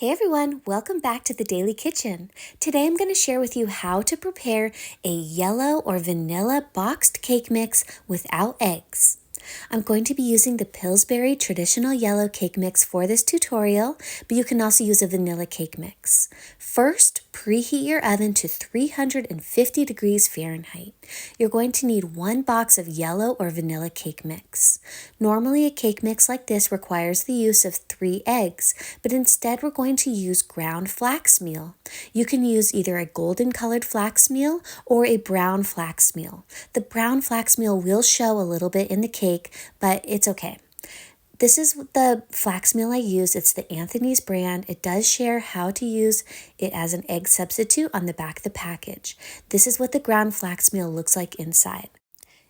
Hey everyone, welcome back to the Daily Kitchen. Today I'm going to share with you how to prepare a yellow or vanilla boxed cake mix without eggs. I'm going to be using the Pillsbury traditional yellow cake mix for this tutorial, but you can also use a vanilla cake mix. First, preheat your oven to 350 degrees Fahrenheit. You're going to need 1 box of yellow or vanilla cake mix. Normally, a cake mix like this requires the use of 3 eggs, but instead we're going to use ground flax meal. You can use either a golden colored flax meal or a brown flax meal. The brown flax meal will show a little bit in the cake, but it's okay. This is the flax meal I use. It's the Anthony's brand. It does share how to use it as an egg substitute on the back of the package. This is what the ground flax meal looks like inside.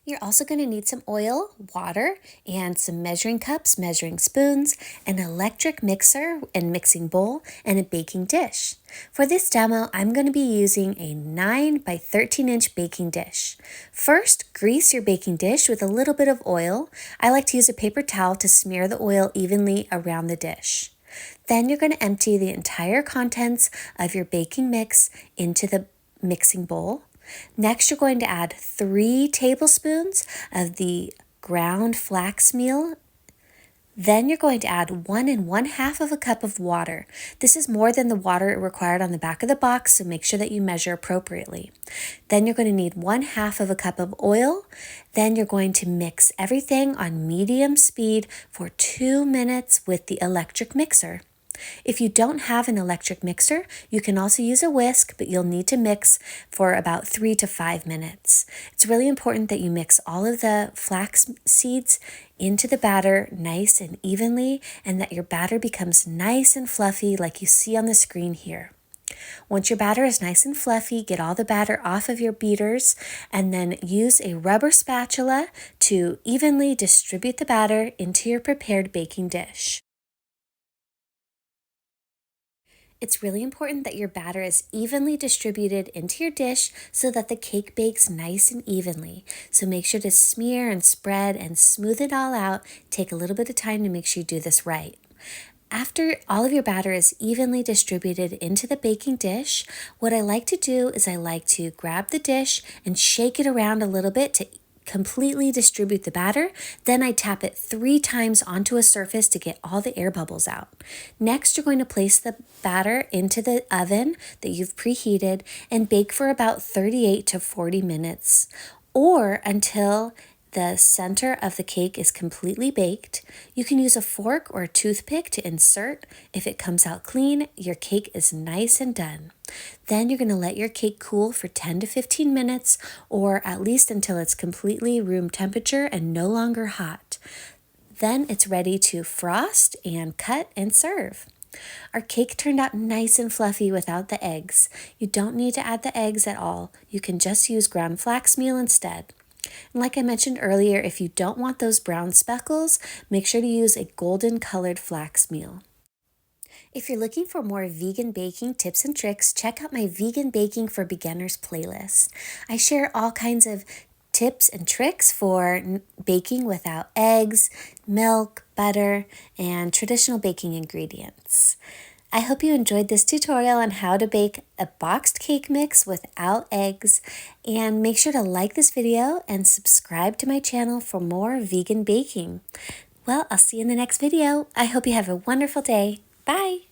You're also going to need some oil, water, and some measuring cups, measuring spoons, an electric mixer and mixing bowl, and a baking dish. For this demo, I'm going to be using a 9 by 13 inch baking dish. First, grease your baking dish with a little bit of oil. I like to use a paper towel to smear the oil evenly around the dish. Then you're going to empty the entire contents of your baking mix into the mixing bowl. Next, you're going to add 3 tablespoons of the ground flax meal. Then you're going to add 1 1/2 of a cup of water. This is more than the water required on the back of the box, so make sure that you measure appropriately. Then you're going to need 1/2 of a cup of oil. Then you're going to mix everything on medium speed for 2 minutes with the electric mixer. If you don't have an electric mixer, you can also use a whisk, but you'll need to mix for about 3 to 5 minutes. It's really important that you mix all of the flax seeds into the batter nice and evenly, and that your batter becomes nice and fluffy like you see on the screen here. Once your batter is nice and fluffy, get all the batter off of your beaters, and then use a rubber spatula to evenly distribute the batter into your prepared baking dish. It's really important that your batter is evenly distributed into your dish so that the cake bakes nice and evenly. So make sure to smear and spread and smooth it all out. Take a little bit of time to make sure you do this right. After all of your batter is evenly distributed into the baking dish, what I like to do is I like to grab the dish and shake it around a little bit to completely distribute the batter. Then I tap it 3 times onto a surface to get all the air bubbles out. Next, you're going to place the batter into the oven that you've preheated and bake for about 38 to 40 minutes or until the center of the cake is completely baked. You can use a fork or a toothpick to insert. If it comes out clean, your cake is nice and done. Then you're going to let your cake cool for 10 to 15 minutes or at least until it's completely room temperature and no longer hot. Then it's ready to frost and cut and serve. Our cake turned out nice and fluffy without the eggs. You don't need to add the eggs at all. You can just use ground flax meal instead. And like I mentioned earlier, if you don't want those brown speckles, make sure to use a golden colored flax meal. If you're looking for more vegan baking tips and tricks, check out my Vegan Baking for Beginners playlist. I share all kinds of tips and tricks for baking without eggs, milk, butter, and traditional baking ingredients. I hope you enjoyed this tutorial on how to bake a boxed cake mix without eggs, and make sure to like this video and subscribe to my channel for more vegan baking. Well, I'll see you in the next video. I hope you have a wonderful day. Bye!